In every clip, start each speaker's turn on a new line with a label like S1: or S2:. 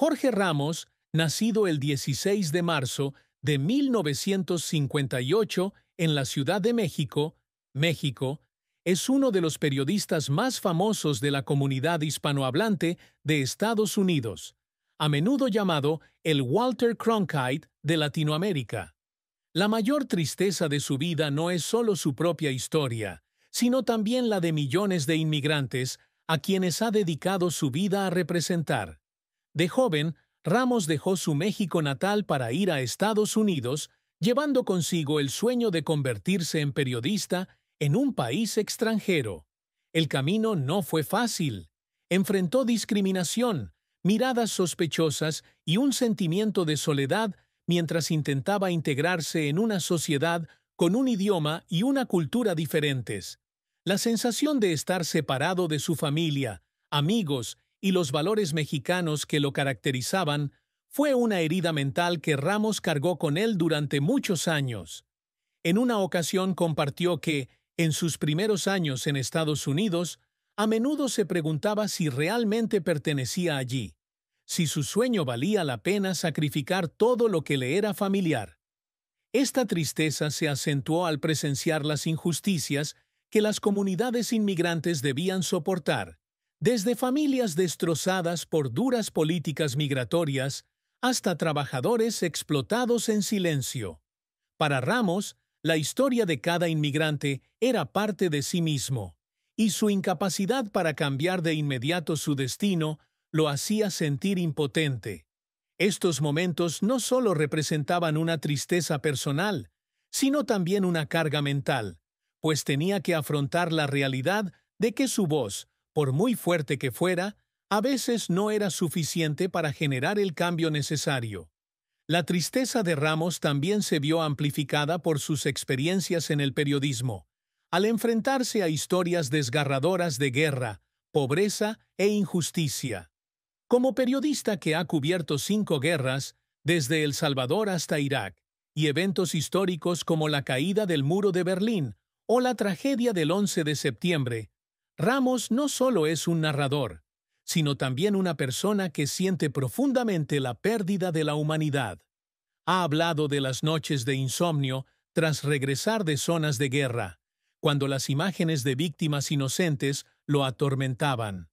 S1: Jorge Ramos, nacido el 16 de marzo de 1958 en la Ciudad de México, México, es uno de los periodistas más famosos de la comunidad hispanohablante de Estados Unidos, a menudo llamado el Walter Cronkite de Latinoamérica. La mayor tristeza de su vida no es solo su propia historia, sino también la de millones de inmigrantes a quienes ha dedicado su vida a representar. De joven, Ramos dejó su México natal para ir a Estados Unidos, llevando consigo el sueño de convertirse en periodista en un país extranjero. El camino no fue fácil. Enfrentó discriminación, miradas sospechosas y un sentimiento de soledad mientras intentaba integrarse en una sociedad con un idioma y una cultura diferentes. La sensación de estar separado de su familia, amigos y los valores mexicanos que lo caracterizaban fue una herida mental que Ramos cargó con él durante muchos años. En una ocasión compartió que, en sus primeros años en Estados Unidos, a menudo se preguntaba si realmente pertenecía allí, si su sueño valía la pena sacrificar todo lo que le era familiar. Esta tristeza se acentuó al presenciar las injusticias que las comunidades inmigrantes debían soportar, desde familias destrozadas por duras políticas migratorias hasta trabajadores explotados en silencio. Para Ramos, la historia de cada inmigrante era parte de sí mismo, y su incapacidad para cambiar de inmediato su destino lo hacía sentir impotente. Estos momentos no solo representaban una tristeza personal, sino también una carga mental, pues tenía que afrontar la realidad de que su voz, por muy fuerte que fuera, a veces no era suficiente para generar el cambio necesario. La tristeza de Ramos también se vio amplificada por sus experiencias en el periodismo, al enfrentarse a historias desgarradoras de guerra, pobreza e injusticia. Como periodista que ha cubierto 5 guerras, desde El Salvador hasta Irak, y eventos históricos como la caída del Muro de Berlín o la tragedia del 11 de septiembre, Ramos no solo es un narrador, sino también una persona que siente profundamente la pérdida de la humanidad. Ha hablado de las noches de insomnio tras regresar de zonas de guerra, cuando las imágenes de víctimas inocentes lo atormentaban.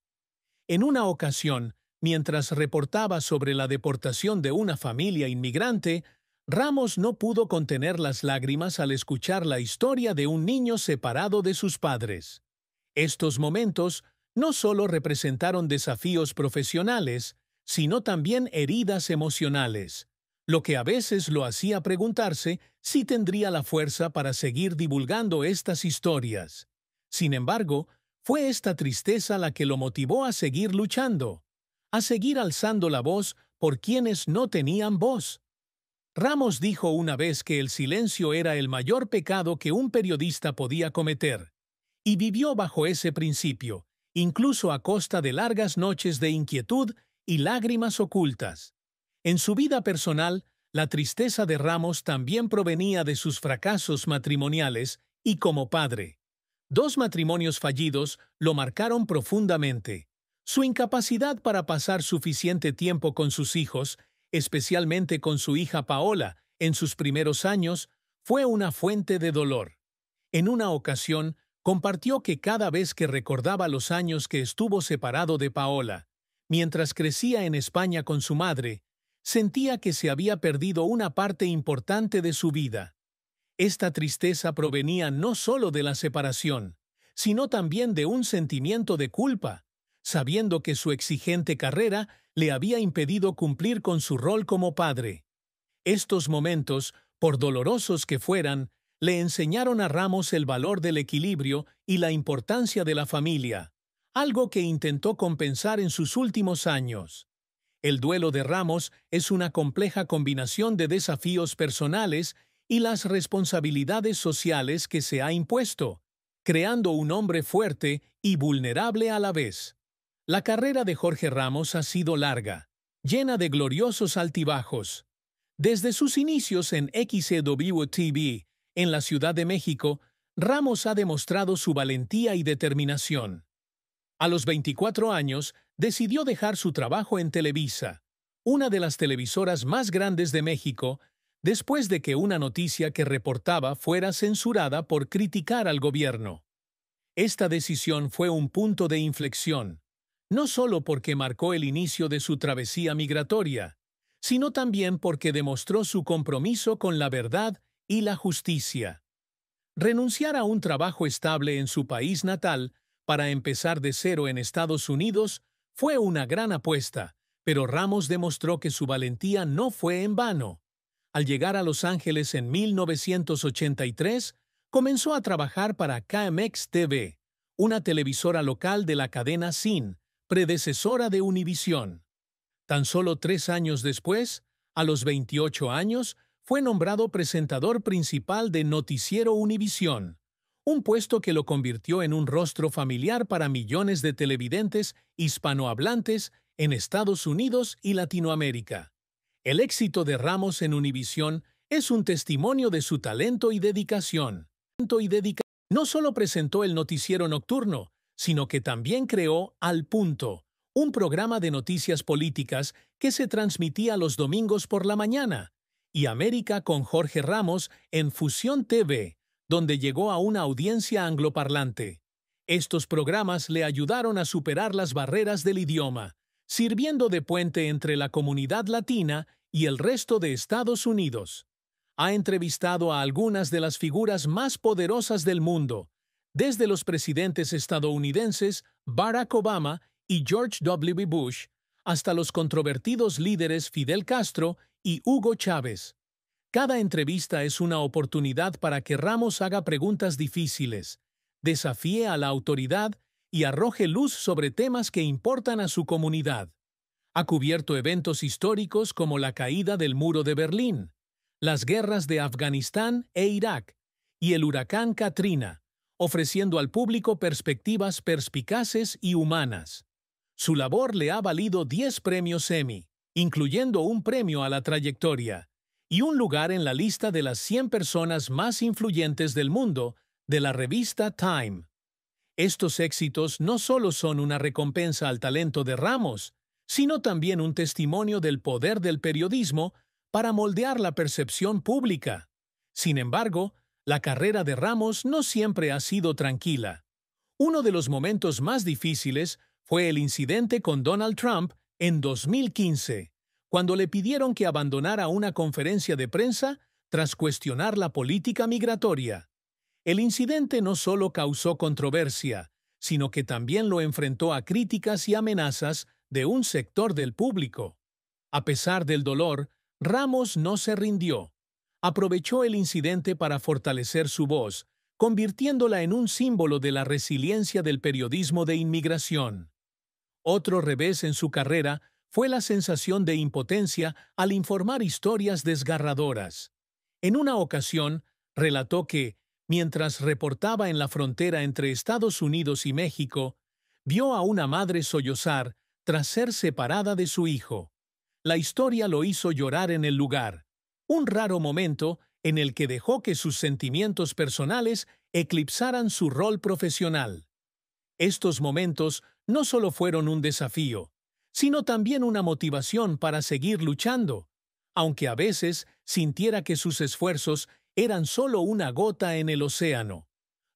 S1: En una ocasión, mientras reportaba sobre la deportación de una familia inmigrante, Ramos no pudo contener las lágrimas al escuchar la historia de un niño separado de sus padres. Estos momentos no solo representaron desafíos profesionales, sino también heridas emocionales, lo que a veces lo hacía preguntarse si tendría la fuerza para seguir divulgando estas historias. Sin embargo, fue esta tristeza la que lo motivó a seguir luchando, a seguir alzando la voz por quienes no tenían voz. Ramos dijo una vez que el silencio era el mayor pecado que un periodista podía cometer, y vivió bajo ese principio, incluso a costa de largas noches de inquietud y lágrimas ocultas. En su vida personal, la tristeza de Ramos también provenía de sus fracasos matrimoniales y como padre. 2 matrimonios fallidos lo marcaron profundamente. Su incapacidad para pasar suficiente tiempo con sus hijos, especialmente con su hija Paola, en sus primeros años, fue una fuente de dolor. En una ocasión, compartió que cada vez que recordaba los años que estuvo separado de Paola, mientras crecía en España con su madre, sentía que se había perdido una parte importante de su vida. Esta tristeza provenía no solo de la separación, sino también de un sentimiento de culpa, sabiendo que su exigente carrera le había impedido cumplir con su rol como padre. Estos momentos, por dolorosos que fueran, le enseñaron a Ramos el valor del equilibrio y la importancia de la familia, algo que intentó compensar en sus últimos años. El duelo de Ramos es una compleja combinación de desafíos personales y las responsabilidades sociales que se ha impuesto, creando un hombre fuerte y vulnerable a la vez. La carrera de Jorge Ramos ha sido larga, llena de gloriosos altibajos. Desde sus inicios en XEW-TV, en la Ciudad de México, Ramos ha demostrado su valentía y determinación. A los 24 años, decidió dejar su trabajo en Televisa, una de las televisoras más grandes de México, después de que una noticia que reportaba fuera censurada por criticar al gobierno. Esta decisión fue un punto de inflexión, no solo porque marcó el inicio de su travesía migratoria, sino también porque demostró su compromiso con la verdad y la justicia. Renunciar a un trabajo estable en su país natal para empezar de cero en Estados Unidos fue una gran apuesta, pero Ramos demostró que su valentía no fue en vano. Al llegar a Los Ángeles en 1983, comenzó a trabajar para KMX TV, una televisora local de la cadena SIN, predecesora de Univisión. Tan solo 3 años después, a los 28 años, fue nombrado presentador principal de Noticiero Univisión, un puesto que lo convirtió en un rostro familiar para millones de televidentes hispanohablantes en Estados Unidos y Latinoamérica. El éxito de Ramos en Univisión es un testimonio de su talento y dedicación. No solo presentó el noticiero nocturno, sino que también creó Al Punto, un programa de noticias políticas que se transmitía los domingos por la mañana, y América con Jorge Ramos en Fusión TV, donde llegó a una audiencia angloparlante. Estos programas le ayudaron a superar las barreras del idioma, sirviendo de puente entre la comunidad latina y el resto de Estados Unidos. Ha entrevistado a algunas de las figuras más poderosas del mundo, desde los presidentes estadounidenses Barack Obama y George W. Bush, hasta los controvertidos líderes Fidel Castro y Hugo Chávez. Cada entrevista es una oportunidad para que Ramos haga preguntas difíciles, desafíe a la autoridad y arroje luz sobre temas que importan a su comunidad. Ha cubierto eventos históricos como la caída del Muro de Berlín, las guerras de Afganistán e Irak y el huracán Katrina, ofreciendo al público perspectivas perspicaces y humanas. Su labor le ha valido 10 premios Emmy, incluyendo un premio a la trayectoria, y un lugar en la lista de las 100 personas más influyentes del mundo de la revista Time. Estos éxitos no solo son una recompensa al talento de Ramos, sino también un testimonio del poder del periodismo para moldear la percepción pública. Sin embargo, la carrera de Ramos no siempre ha sido tranquila. Uno de los momentos más difíciles fue el incidente con Donald Trump en 2015, cuando le pidieron que abandonara una conferencia de prensa tras cuestionar la política migratoria. El incidente no solo causó controversia, sino que también lo enfrentó a críticas y amenazas de un sector del público. A pesar del dolor, Ramos no se rindió. Aprovechó el incidente para fortalecer su voz, convirtiéndola en un símbolo de la resiliencia del periodismo de inmigración. Otro revés en su carrera fue la sensación de impotencia al informar historias desgarradoras. En una ocasión, relató que, mientras reportaba en la frontera entre Estados Unidos y México, vio a una madre sollozar tras ser separada de su hijo. La historia lo hizo llorar en el lugar, un raro momento en el que dejó que sus sentimientos personales eclipsaran su rol profesional. Estos momentos no solo fueron un desafío, sino también una motivación para seguir luchando, aunque a veces sintiera que sus esfuerzos eran solo una gota en el océano.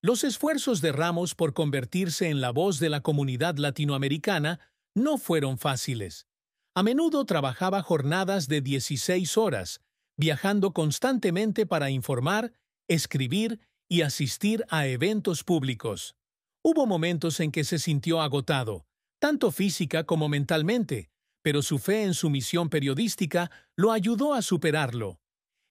S1: Los esfuerzos de Ramos por convertirse en la voz de la comunidad latinoamericana no fueron fáciles. A menudo trabajaba jornadas de 16 horas, viajando constantemente para informar, escribir y asistir a eventos públicos. Hubo momentos en que se sintió agotado, tanto física como mentalmente, pero su fe en su misión periodística lo ayudó a superarlo.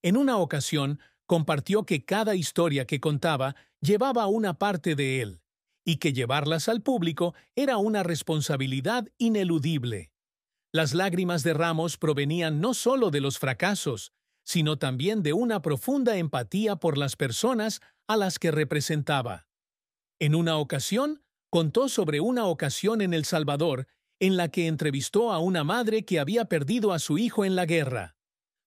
S1: En una ocasión, compartió que cada historia que contaba llevaba una parte de él, y que llevarlas al público era una responsabilidad ineludible. Las lágrimas de Ramos provenían no solo de los fracasos, sino también de una profunda empatía por las personas a las que representaba. En una ocasión, contó sobre una ocasión en El Salvador en la que entrevistó a una madre que había perdido a su hijo en la guerra.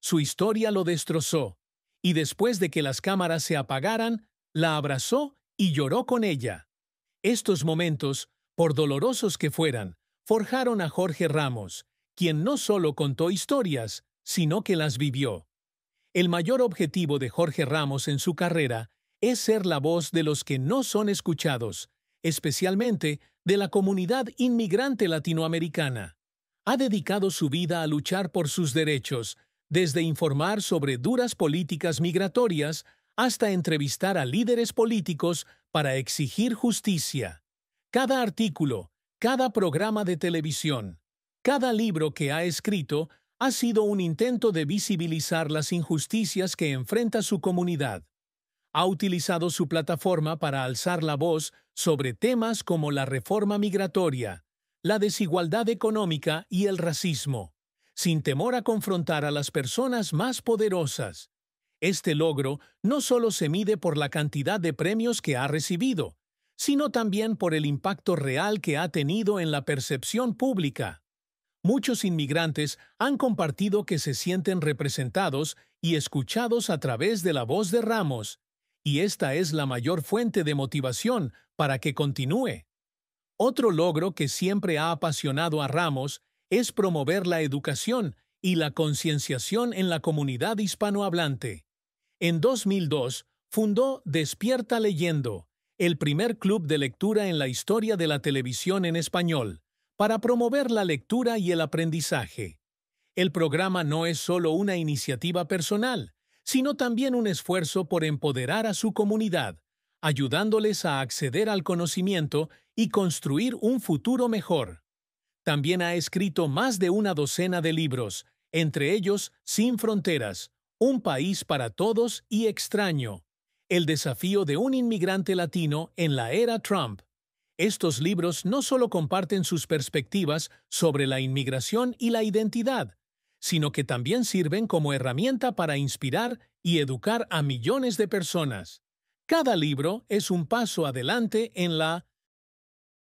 S1: Su historia lo destrozó, y después de que las cámaras se apagaran, la abrazó y lloró con ella. Estos momentos, por dolorosos que fueran, forjaron a Jorge Ramos, quien no solo contó historias, sino que las vivió. El mayor objetivo de Jorge Ramos en su carrera es ser la voz de los que no son escuchados, especialmente de la comunidad inmigrante latinoamericana. Ha dedicado su vida a luchar por sus derechos, desde informar sobre duras políticas migratorias hasta entrevistar a líderes políticos para exigir justicia. Cada artículo, cada programa de televisión, cada libro que ha escrito ha sido un intento de visibilizar las injusticias que enfrenta su comunidad. Ha utilizado su plataforma para alzar la voz sobre temas como la reforma migratoria, la desigualdad económica y el racismo, sin temor a confrontar a las personas más poderosas. Este logro no solo se mide por la cantidad de premios que ha recibido, sino también por el impacto real que ha tenido en la percepción pública. Muchos inmigrantes han compartido que se sienten representados y escuchados a través de la voz de Ramos, y esta es la mayor fuente de motivación para que continúe. Otro logro que siempre ha apasionado a Ramos es promover la educación y la concienciación en la comunidad hispanohablante. En 2002, fundó Despierta Leyendo, el primer club de lectura en la historia de la televisión en español, para promover la lectura y el aprendizaje. El programa no es solo una iniciativa personal, sino también un esfuerzo por empoderar a su comunidad, ayudándoles a acceder al conocimiento y construir un futuro mejor. También ha escrito más de una docena de libros, entre ellos Sin Fronteras, Un país para todos y Extraño, El desafío de un inmigrante latino en la era Trump. Estos libros no solo comparten sus perspectivas sobre la inmigración y la identidad, sino que también sirven como herramienta para inspirar y educar a millones de personas. Cada libro es un paso adelante en la